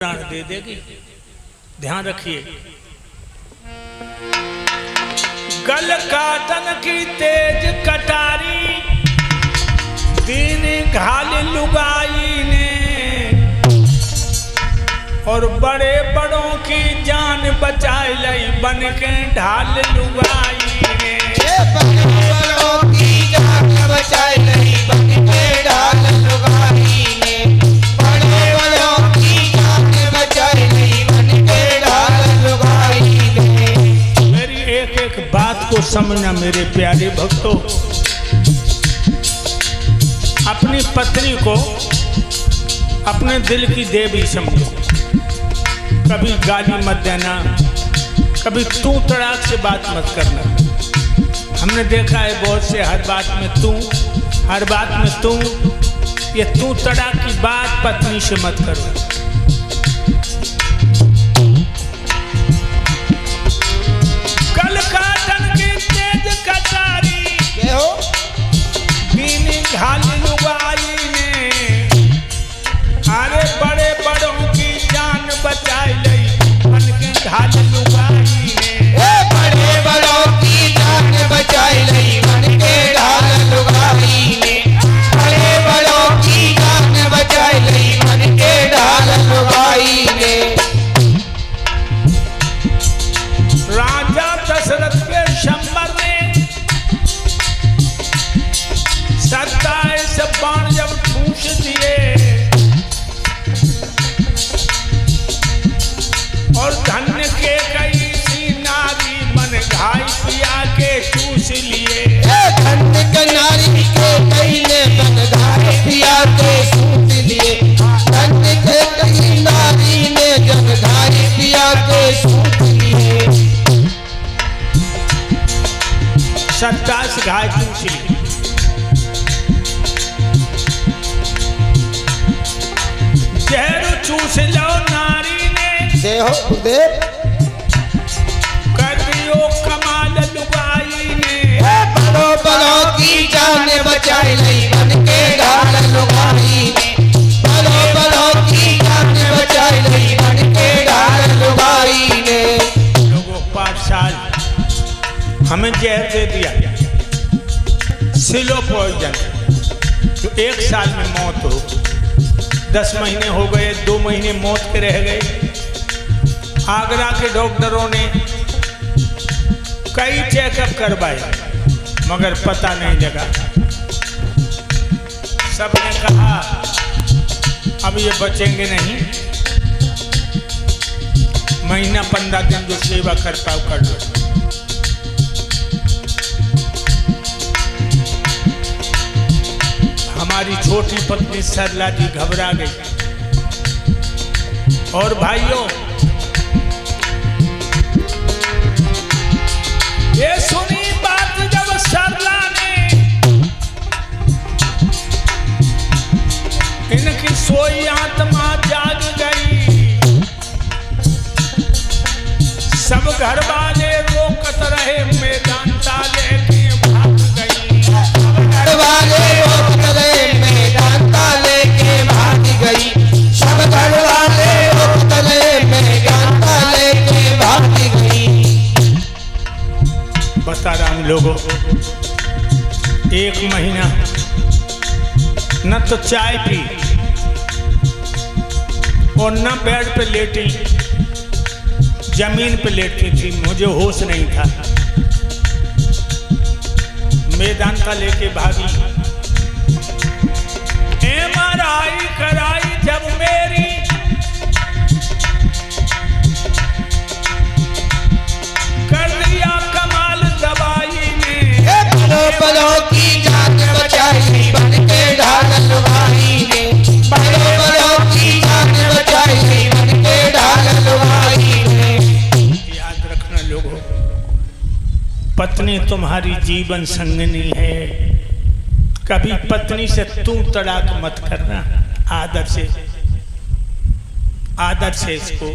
प्राण दे देगी। ध्यान रखिए। गल काटन की तेज कटारी, दीन घाल लुगाई ने, और बड़े बड़ों की जान बचाए लई बन के ढाल लुगाई ने। बड़े बड़ों की जान बचाए लई बन के ढाल लुगाई ने। बड़े बड़ों की जान बचाए लई बन के ढाल लुगाई ने। मेरी एक एक बात को समझना मेरे प्यारे भक्तों। अपनी पत्नी को अपने दिल की देवी समझो। कभी गाली मत देना, कभी तू तड़ाक से बात मत करना। हमने देखा है बहुत से हर बात में तू, हर बात में तू। ये तू तड़ाक की बात पत्नी से मत करो। कल काटन की तेज कटारी, दीन घाल लुगाई ने, अरे बड़े बड़ों की जान बचाए लई बन के ढाल लुगाई ने। बड़े बड़ों की जान बचाए लई बन के ढाल लुगाई ने। बड़े बड़ों की जान बचाए लई बन के ढाल लुगाई ने। राजा दशरथ के शंबर ने 27 बाण जब ठूस दिए, और धन्य के कई सी नारी मन घाई पिया के चूस लिए। धन्य के नारी के कई ने मन घाई पिया के चूस लिए। धन्य के कई नारी ने जन घाई पिया के चूस लिए। 27 घाय चूस लिए। जहर चूस लो नारी ने, जय हो गुरुदेव। कर दियो कमाल लुगाई ने। बड़ों बड़ों की जान बचाए लई बन के ढाल लुगाई ने। बड़ों बड़ों की जान बचाए लई बन के ढाल लुगाई ने। लोगों 5 साल हमें जहर दे दिया, सिलो पॉइजन, तो 1 साल में मौत हो। 10 महीने हो गए, 2 महीने मौत के रह गए। आगरा के डॉक्टरों ने कई चेकअप करवाए मगर पता नहीं लगा। सबने कहा अब ये बचेंगे नहीं, महीना 15 दिन जो सेवा कर पाओ कर लो। हमारी छोटी पत्नी सरला जी घबरा गई। और भाइयों, ये सुनी बात जब सरला ने, इनकी सोई आत्मा जाग गई। सब घर वाले रोकत रहे, मैदान ताले के भाग गई। घर वाले रोकत रहे, मैदान ताले के भाग गई। सब घर वाले रोकत रहे, मैदान ताले के भाग गई। बता रहा हूं लोगों, 1 महीना न तो चाय पी और न बेड पे लेटी, जमीन पे लेटी थी। मुझे होश नहीं था। मैदान का लेके भागी। MRI कराई जब मेरी, कर दिया कमाल दवाई ने। बड़ों बड़ों की जान बचाई लई बन के ढाल लुगाई ने। बड़ों बड़ों की जान बचाई लई बन के ढाल लुगाई ने। याद रखना लोगों, पत्नी तुम्हारी जीवन संगिनी है। कभी पत्नी से तू तड़ाक मत करना। आदर से इसको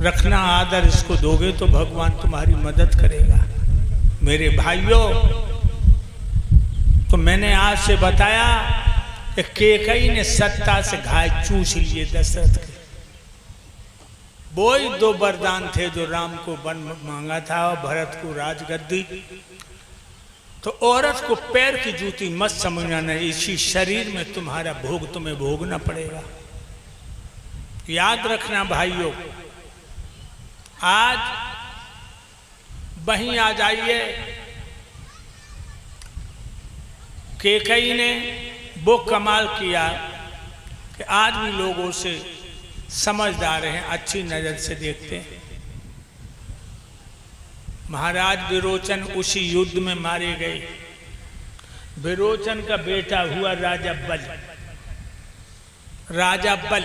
रखना। आदर इसको दोगे तो भगवान तुम्हारी मदद करेगा। मेरे भाइयों, तो मैंने आज से बताया कि केकई ने 27 घाय चूस लिए दशरथ के। वो ही दो वरदान थे जो राम को वन मांगा था और भरत को राजगद्दी। तो औरत को पैर की जूती मत समझना, नहीं, इसी शरीर में तुम्हारा भोग तुम्हें भोगना पड़ेगा। याद रखना भाइयों, आज वहीं आ जाइए। कैकेयी ने वो कमाल किया कि आज भी लोगों से समझदार हैं, अच्छी नजर से देखते हैं। महाराज विरोचन उसी युद्ध में मारे गए। विरोचन का बेटा हुआ राजा बल। राजा बल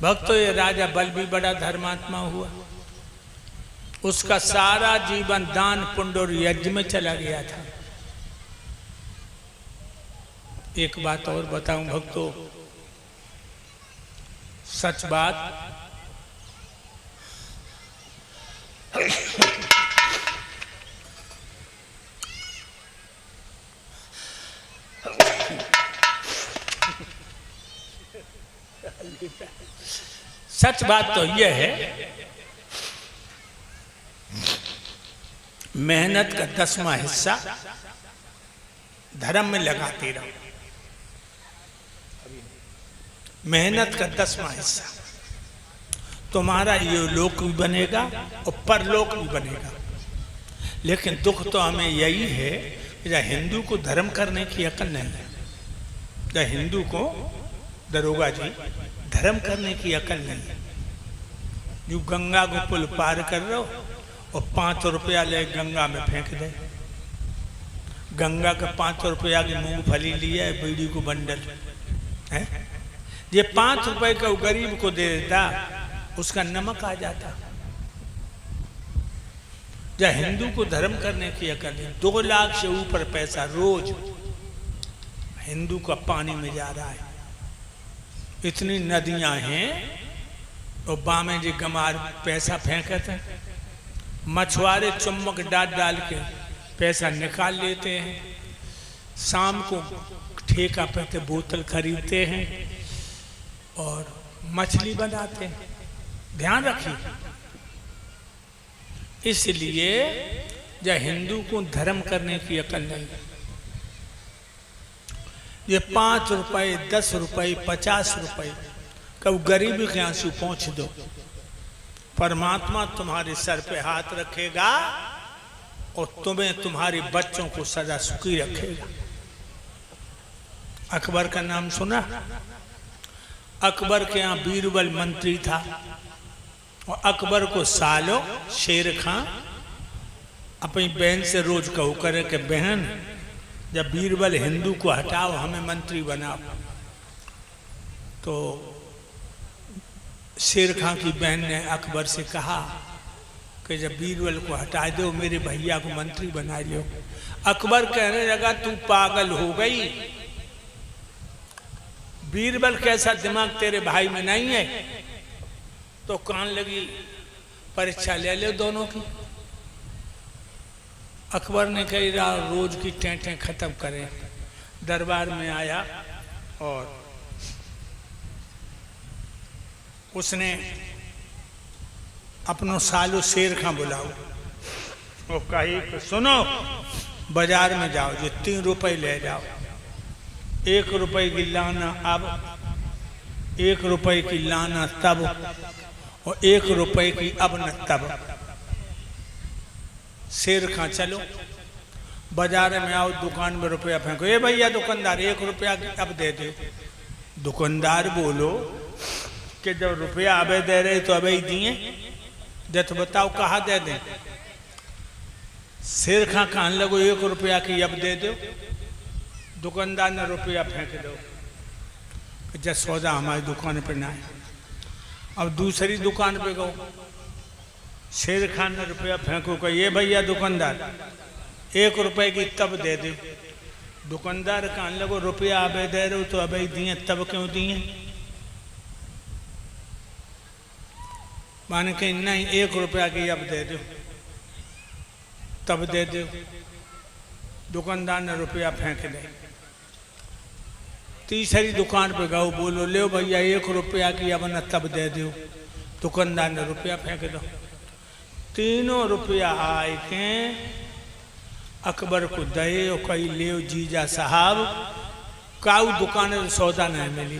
भक्तों, ये राजा बल भी बड़ा धर्मात्मा हुआ। उसका सारा जीवन दान पुण्य और यज्ञ में चला गया था। एक बात और बताऊं भक्तों, सच बात, सच बात तो यह है, मेहनत का 10वां हिस्सा धर्म में लगाते रहो। मेहनत का 10वां हिस्सा तुम्हारा ये लोक भी बनेगा और परलोक भी बनेगा। लेकिन दुख तो हमें यही है कि हिंदू को धर्म करने की अकल नहीं है। हिंदू को दरोगा जी धर्म करने की अकल नहीं है। जो गंगा को पुल पार कर रहे हो और 5 रुपया ले गंगा में फेंक दे। गंगा का 5 रुपया की मूंगफली लिया है, बीड़ी को बंडल है। ये 5 रुपए का गरीब को दे देता, उसका नमक आ जाता। जब हिंदू को धर्म करने की अकल है, 2 लाख से ऊपर पैसा रोज हिंदू का पानी में जा रहा है। इतनी नदियां हैं और बामे जी गमार पैसा फेंकते हैं। मछुआरे चुम्बक डाल डाल के पैसा निकाल लेते हैं। शाम को ठेका पे बोतल खरीदते हैं और मछली बनाते हैं। ध्यान रखिए, इसलिए जब हिंदू को धर्म करने की अकल नहीं, ये 5 रुपए 10 रुपए 50 रुपए कब गरीबी के आंसू पहुंच दो, परमात्मा तुम्हारे सर पे हाथ रखेगा और तुम्हें तुम्हारे बच्चों को सदा सुखी रखेगा। अकबर का नाम सुना? अकबर के यहाँ बीरबल मंत्री था और अकबर को सालों शेर खां अपनी बहन से रोज कहो करे कि बहन, जब बीरबल हिंदू को हटाओ, हमें मंत्री बनाओ। तो शेर खां की बहन ने अकबर से कहा कि जब बीरबल को हटा दो, मेरे भैया को मंत्री बना लो। अकबर कहने लगा, तू पागल हो गई, बीरबल कैसा दिमाग तेरे भाई में नहीं है। तो कान लगी, परीक्षा ले लो दोनों की। अकबर ने कही रोज की टेंटें खत्म करें। दरबार में आया और उसने अपनो सालू शेर खां बुलाओ। वो कही कि सुनो, बाजार में जाओ, जो 3 रुपए ले जाओ, 1 रुपए की लाना अब, 1 रुपए की लाना तब और 1 रुपए की अब न तब। शेर खां चलो, बाजार में आओ, दुकान में रुपया फेंको। ए भैया दुकानदार, 1 रुपया अब दे दो। दुकानदार बोलो कि जब रुपया अबे दे रहे तो अबे ही दिए, जब तो बताओ कहाँ दे दें। शेर खां कहने लगो, 1 रुपया की अब दे दो। दुकानदार ने रुपया फेंक दो, जब सौदा हमारी दुकान पर ना है। अब दूसरी दुकान पे गो, शेर खान ने रुपया फेंको का, ये भैया दुकानदार, 1 रुपए की तब दे दो। दुकानदार कहने लगो, रुपया अबे दे रहे हो तो अबे दिए, तब क्यों दिए? माने कहीं नहीं, 1 रुपया की अब दे दो, तब दे दो। दुकानदार ने रुपया फेंक दे। तीसरी दुकान पे गओ, बोलो ले भैया 1 रुपया की अब न तब दे दो। दुकानदार ने रुपया फेंक दो। तीनों रुपया आए के अकबर को दे और कई ले जीजा साहब काऊ दुकान से सौदा नहीं मिली।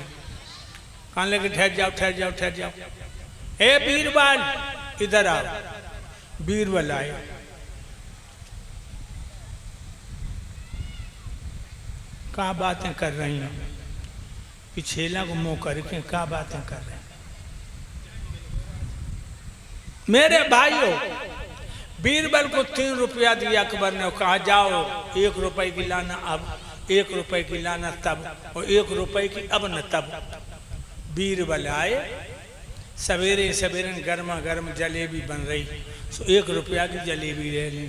कहाँ लेके ठहर जाओ ठहर जाओ ठहर जाओ। हे बीरबल इधर आओ। बीरबल आए। क्या बातें कर रही हैं? पिछेला को मुंह करके क्या बातें कर रहे हैं? मेरे भाइयों, बीरबल को 3 रुपया दिया अकबर ने, कहा जाओ 1 रुपए की लाना अब, 1 रुपए की लाना तब, और 1 रुपए की अब न तब। बीरबल आए, सवेरे सवेरे गर्मा गर्म जलेबी बन रही, सो 1 रुपया की जलेबी ले ली।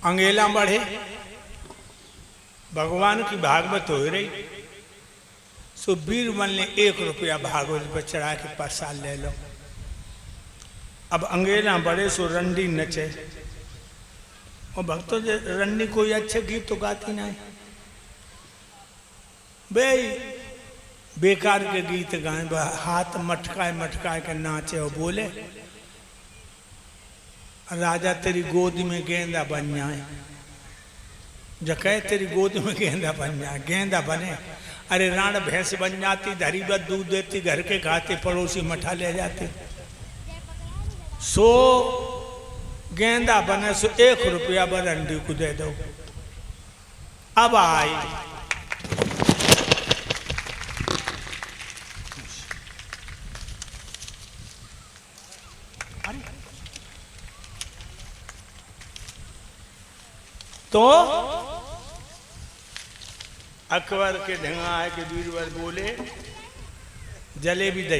अंगेला बढ़े, भगवान की भागवत हो रही, सो बीरबल ने 1 रुपया भागवत पर चढ़ा के प्रसाद ले लो। अब अंगेला बढ़े सो रंडी नचे, और भक्तों जे रंडी कोई अच्छे गीत तो गाती नहीं बे, बेकार के गीत गाए, हाथ मटकाए मटकाए के नाचे और बोले राजा तेरी गोद में गेंदा बन जाए। जकह तेरी गोद में गेंदा बन जाए, गेंदा बने, अरे राण भैंस बन जाती, धरी बद दूध देती, घर के खाते पड़ोसी मठा ले जाते। सो गेंदा बने सो 1 रुपया बरंडी को दे दो। अब आई तो अकबर के ढंगा है कि बीरबल बोले जलेबी दे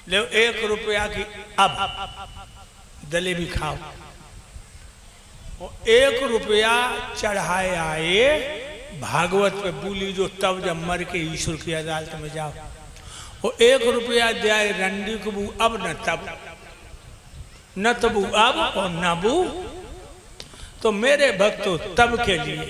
ले, 1 रुपया की अब जलेबी खाओ। और 1 रुपया चढ़ाए आए भागवत पे बोली जो तब जब मर के ईश्वर की अदालत में जाओ। और 1 रुपया दिया रंडी को बू अब न तब, न तबू अब और न बू। तो मेरे भक्तों तब के लिए